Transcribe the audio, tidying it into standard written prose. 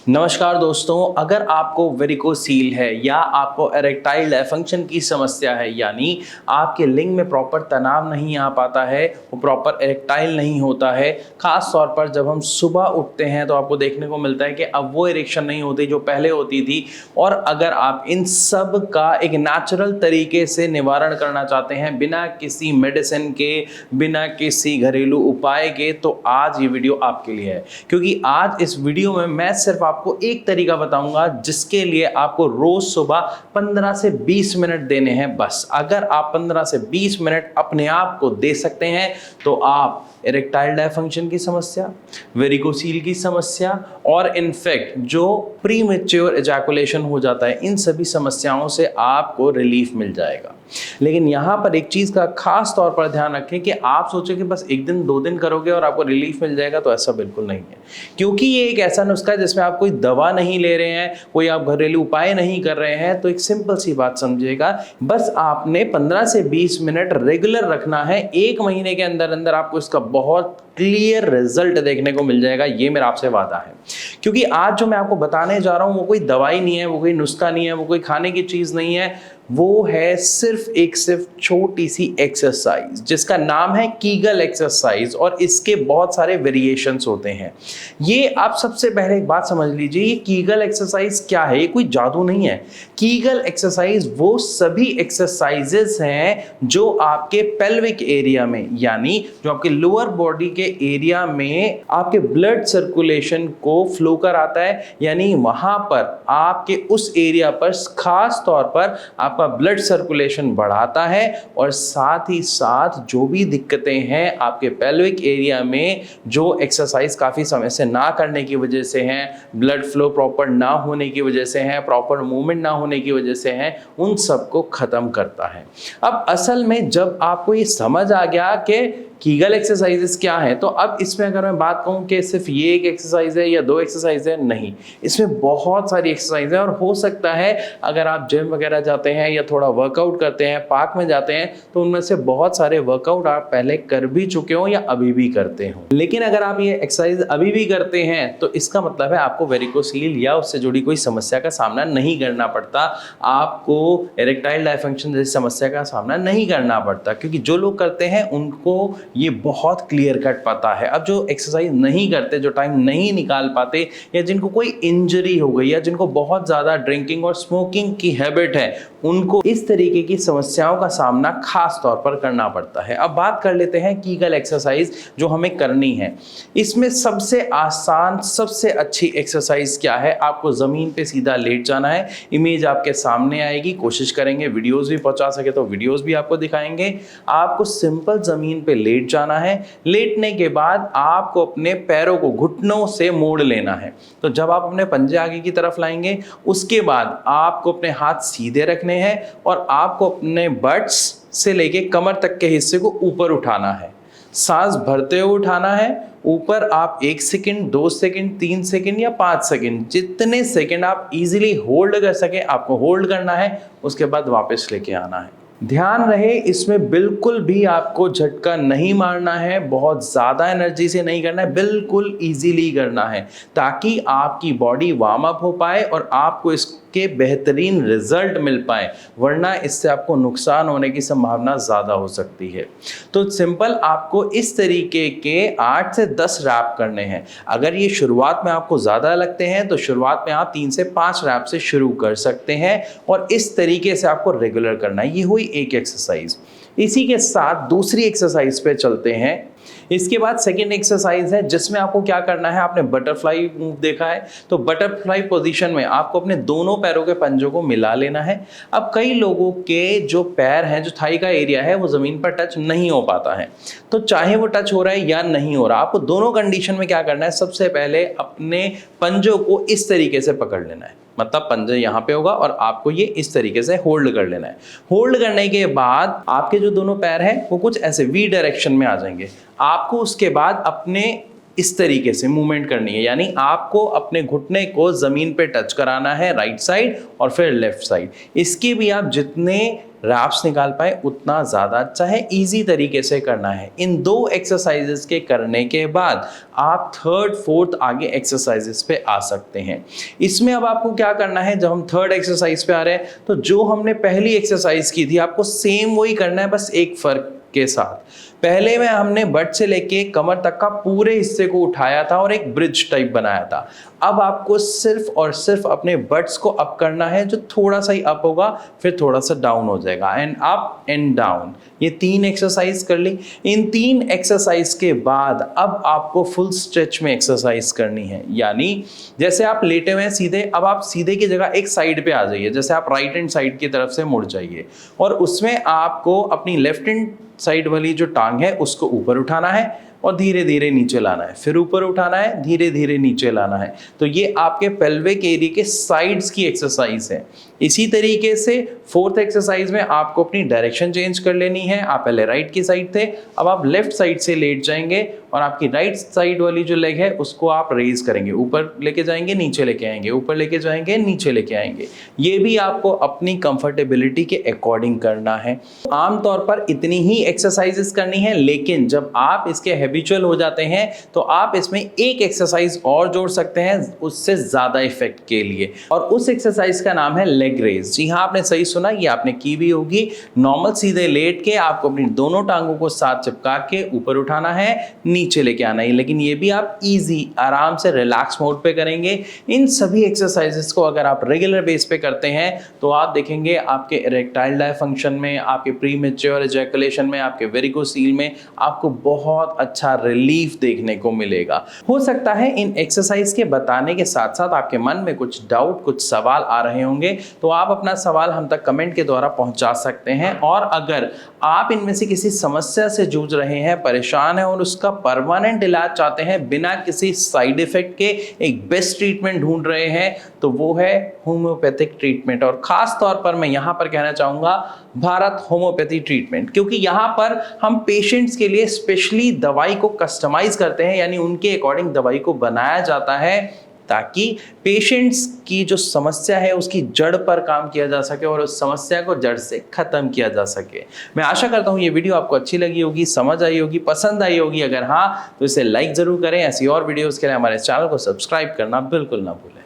नमस्कार दोस्तों, अगर आपको वेरिकोसील है या आपको एरेक्टाइल डिसफंक्शन की समस्या है, यानी आपके लिंग में प्रॉपर तनाव नहीं आ पाता है, वो प्रॉपर एरेक्टाइल नहीं होता है, खास तौर पर जब हम सुबह उठते हैं तो आपको देखने को मिलता है कि अब वो इरेक्शन नहीं होती जो पहले होती थी। और अगर आप इन सब का एक नेचुरल तरीके से निवारण करना चाहते हैं बिना किसी मेडिसिन के, बिना किसी घरेलू उपाय के, तो आज ये वीडियो आपके लिए है। क्योंकि आज इस वीडियो में मैं सिर्फ आपको एक तरीका बताऊंगा जिसके लिए आपको रोज सुबह 15 से 20 मिनट देने हैं। बस अगर आप 15 से 20 मिनट अपने आप को दे सकते हैं तो आप इरेक्टाइल डिसफंक्शन की समस्या, वेरिकोसील की समस्या और इनफैक्ट जो प्रीमेच्योर एजैकुलेशन हो जाता है, इन सभी समस्याओं से आपको रिलीफ मिल जाएगा। लेकिन यहाँ पर एक चीज़ का खास तौर पर ध्यान रखें कि आप सोचें कि बस एक दिन दो दिन करोगे और आपको रिलीफ मिल जाएगा, तो ऐसा बिल्कुल नहीं है। क्योंकि ये एक ऐसा नुस्खा है जिसमें आप कोई दवा नहीं ले रहे हैं, कोई आप घरेलू उपाय नहीं कर रहे हैं। तो एक सिंपल सी बात समझिएगा, बस आपने 15 से 20 मिनट रेगुलर रखना है। 1 महीने के अंदर अंदर आपको इसका बहुत क्लियर रिजल्ट देखने को मिल जाएगा, ये मेरा आपसे वादा है। क्योंकि आज जो मैं आपको बताने जा रहा हूं वो कोई दवाई नहीं है, वो कोई नुस्खा नहीं है, वो कोई खाने की चीज नहीं है, वो है सिर्फ छोटी सी एक्सरसाइज जिसका नाम है कीगल एक्सरसाइज। और इसके बहुत सारे वेरिएशंस होते हैं। ये आप सबसे पहले एक बात समझ लीजिए, ये कीगल एक्सरसाइज क्या है। ये कोई जादू नहीं है। कीगल एक्सरसाइज वो सभी एक्सरसाइजेस हैं जो आपके पेल्विक एरिया में, यानी जो आपके लोअर बॉडी के एरिया में आपके ब्लड सर्कुलेशन को फ्लो कराता है, यानी वहां पर आपके उस एरिया पर खास तौर पर आपका ब्लड सर्कुलेशन बढ़ाता है। और साथ ही साथ जो भी दिक्कतें हैं आपके पेल्विक एरिया में, जो एक्सरसाइज काफी समय से ना करने की वजह से हैं, ब्लड फ्लो प्रॉपर ना होने की वजह से हैं, प्रॉपर मूवमेंट ना होने की वजह से हैं, उन सबको खत्म करता है। अब असल में जब आपको ये समझ आ गया कि कीगल एक्सरसाइजेस क्या है, तो अब इसमें अगर मैं बात कहूं कि सिर्फ ये एक एक्सरसाइज है या 2 एक्सरसाइज है, नहीं, इसमें बहुत सारी एक्सरसाइज है। और हो सकता है अगर आप जिम वगैरह जाते हैं या थोड़ा वर्कआउट करते हैं, पार्क में जाते हैं, तो उनमें से बहुत सारे वर्कआउट आप पहले कर भी चुके हो या अभी भी करते हो। लेकिन अगर आप ये एक्सरसाइज अभी भी करते हैं तो इसका मतलब है आपको वेरिकोसील या उससे जुड़ी कोई समस्या का सामना नहीं करना पड़ता, आपको इरेक्टाइल डिसफंक्शन जैसी समस्या का सामना नहीं करना पड़ता। क्योंकि जो लोग करते हैं उनको ये बहुत क्लियर कट पता है। अब जो एक्सरसाइज नहीं करते, जो टाइम नहीं निकाल पाते, या जिनको कोई इंजरी हो गई, या जिनको बहुत ज़्यादा ड्रिंकिंग और स्मोकिंग की हैबिट है, उनको इस तरीके की समस्याओं का सामना खास तौर पर करना पड़ता है। अब बात कर लेते हैं कीगल एक्सरसाइज जो हमें करनी है। इसमें सबसे आसान, सबसे अच्छी एक्सरसाइज क्या है? आपको ज़मीन पे सीधा लेट जाना है। इमेज आपके सामने आएगी, कोशिश करेंगे वीडियोज़ भी पहुँचा सके तो वीडियोज़ भी आपको दिखाएंगे। आपको सिंपल ज़मीन पे लेट जाना है। लेटने के बाद आपको अपने पैरों को घुटनों से मोड़ लेना है। तो जब आप अपने पंजे आगे की तरफ लाएंगे, उसके बाद आपको अपने हाथ सीधे रखने हैं और आपको अपने बट्स से लेके कमर तक के हिस्से को ऊपर उठाना है। सांस भरते हुए उठाना है। ऊपर आप 1 सेकंड, 2 सेकंड, 3 सेकंड या 5 सेकंड, जितने सेकंड आप इजीली होल्ड कर सके आपको होल्ड करना है। उसके बाद वापस लेके आना है। ध्यान रहे, इसमें बिल्कुल भी आपको झटका नहीं मारना है, बहुत ज़्यादा एनर्जी से नहीं करना है, बिल्कुल इजीली करना है ताकि आपकी बॉडी वार्म अप हो पाए और आपको इसके बेहतरीन रिजल्ट मिल पाए। वरना इससे आपको नुकसान होने की संभावना ज़्यादा हो सकती है। तो सिंपल आपको इस तरीके के 8 से 10 रैप करने हैं। अगर ये शुरुआत में आपको ज़्यादा लगते हैं तो शुरुआत में आप 3 से 5 रैप से शुरू कर सकते हैं और इस तरीके से आपको रेगुलर करना है। ये हुई एक एक्सरसाइज। इसी के साथ दूसरी एक्सरसाइज पे चलते हैं। इसके बाद सेकेंड एक्सरसाइज है जिसमें आपको क्या करना है, आपने बटरफ्लाई मूव देखा है, तो बटरफ्लाई पोजीशन में आपको अपने दोनों पैरों के पंजों को मिला लेना है। अब कई लोगों के जो पैर हैं, जो थाई का एरिया है, वो जमीन पर टच नहीं हो पाता है। तो चाहे वो टच हो रहा है या नहीं हो रहा, आपको दोनों कंडीशन में क्या करना है, सबसे पहले अपने पंजों को इस तरीके से पकड़ लेना है। मतलब पंजा यहाँ पे होगा और आपको ये इस तरीके से होल्ड कर लेना है। होल्ड करने के बाद आपके जो दोनों पैर हैं वो कुछ ऐसे वी डायरेक्शन में आ जाएंगे। आपको उसके बाद अपने इस तरीके से मूवमेंट करनी है, यानी आपको अपने घुटने को ज़मीन पे टच कराना है राइट साइड और फिर लेफ्ट साइड। इसके भी आप जितने रैप्स निकाल पाए उतना ज़्यादा अच्छा है, इजी तरीके से करना है। इन 2 एक्सरसाइजेस के करने के बाद आप थर्ड फोर्थ आगे एक्सरसाइजेस पे आ सकते हैं। इसमें अब आपको क्या करना है, जब हम थर्ड एक्सरसाइज पे आ रहे हैं तो जो हमने पहली एक्सरसाइज की थी आपको सेम वही करना है, बस एक फ़र्क के साथ। पहले में हमने बट से लेके कमर तक का पूरे हिस्से को उठाया था और एक ब्रिज टाइप बनाया था। अब आपको सिर्फ और सिर्फ अपने बट्स को अप करना है, जो थोड़ा सा ही अप होगा फिर थोड़ा सा डाउन हो जाएगा, एंड अप एंड डाउन। ये 3 एक्सरसाइज कर ली। इन 3 एक्सरसाइज के बाद अब आपको फुल स्ट्रेच में एक्सरसाइज करनी है, यानी जैसे आप लेटे हुए हैं सीधे, अब आप सीधे की जगह एक साइड पे आ जाइए, जैसे आप राइट हैंड साइड की तरफ से मुड़ जाइए और उसमें आपको अपनी लेफ्ट हैंड साइड वाली जो टांग है उसको ऊपर उठाना है और धीरे धीरे नीचे लाना है, फिर ऊपर उठाना है, धीरे धीरे नीचे लाना है। तो ये आपके पेल्विक एरिया के साइड्स की एक्सरसाइज है। इसी तरीके से फोर्थ एक्सरसाइज में आपको अपनी डायरेक्शन चेंज कर लेनी है। आप पहले राइट की साइड थे, अब आप लेफ्ट साइड से लेट जाएंगे और आपकी राइट साइड वाली जो लेग है उसको आप रेज करेंगे, ऊपर लेके जाएंगे, नीचे लेके आएंगे, ऊपर लेके जाएंगे, नीचे लेके आएंगे। ये भी आपको अपनी कंफर्टेबिलिटी के अकॉर्डिंग करना है। आमतौर पर इतनी ही एक्सरसाइजेस करनी है, लेकिन जब आप इसके हैबिचुअल हो जाते हैं तो आप इसमें एक एक्सरसाइज और जोड़ सकते हैं उससे ज्यादा इफेक्ट के लिए, और उस एक्सरसाइज का नाम है लेग रेज। जी हाँ, आपने सही सुना, ये आपने की भी होगी। नॉर्मल सीधे लेट के आपको अपनी दोनों टांगों को साथ चिपका के ऊपर उठाना है, नीचे लेके आना है, लेकिन ये भी आप इजी आराम से रिलैक्स मोड पे करेंगे। इन सभी एक्सरसाइजेस को अगर आप रेगुलर बेस पे करते हैं तो आप देखेंगे आपके इरेक्टाइल डायफंक्शन में, आपके प्रीमेच्योर इजैकुलेशन में, आपके वेरिकोसील में आपको बहुत अच्छा रिलीफ देखने को मिलेगा। हो सकता है इन एक्सरसाइज के बताने के साथ साथ आपके मन में कुछ डाउट, कुछ सवाल आ रहे होंगे, तो आप अपना सवाल हम तक कमेंट के द्वारा पहुंचा सकते हैं। और अगर आप इनमें से किसी समस्या से जूझ रहे हैं, परेशान हैं और उसका परमानेंट इलाज चाहते हैं बिना किसी साइड इफेक्ट के, एक बेस्ट ट्रीटमेंट ढूंढ रहे हैं, तो वो है होम्योपैथिक ट्रीटमेंट। और खास तौर पर मैं यहाँ पर कहना चाहूँगा भारत होम्योपैथी ट्रीटमेंट, क्योंकि यहाँ पर हम पेशेंट्स के लिए स्पेशली दवाई को कस्टमाइज करते हैं, यानी उनके अकॉर्डिंग दवाई को बनाया जाता है ताकि पेशेंट्स की जो समस्या है उसकी जड़ पर काम किया जा सके और उस समस्या को जड़ से खत्म किया जा सके। मैं आशा करता हूँ ये वीडियो आपको अच्छी लगी होगी, समझ आई होगी, पसंद आई होगी। अगर हाँ तो इसे लाइक ज़रूर करें। ऐसी और वीडियोज़ के लिए हमारे चैनल को सब्सक्राइब करना बिल्कुल ना भूलें।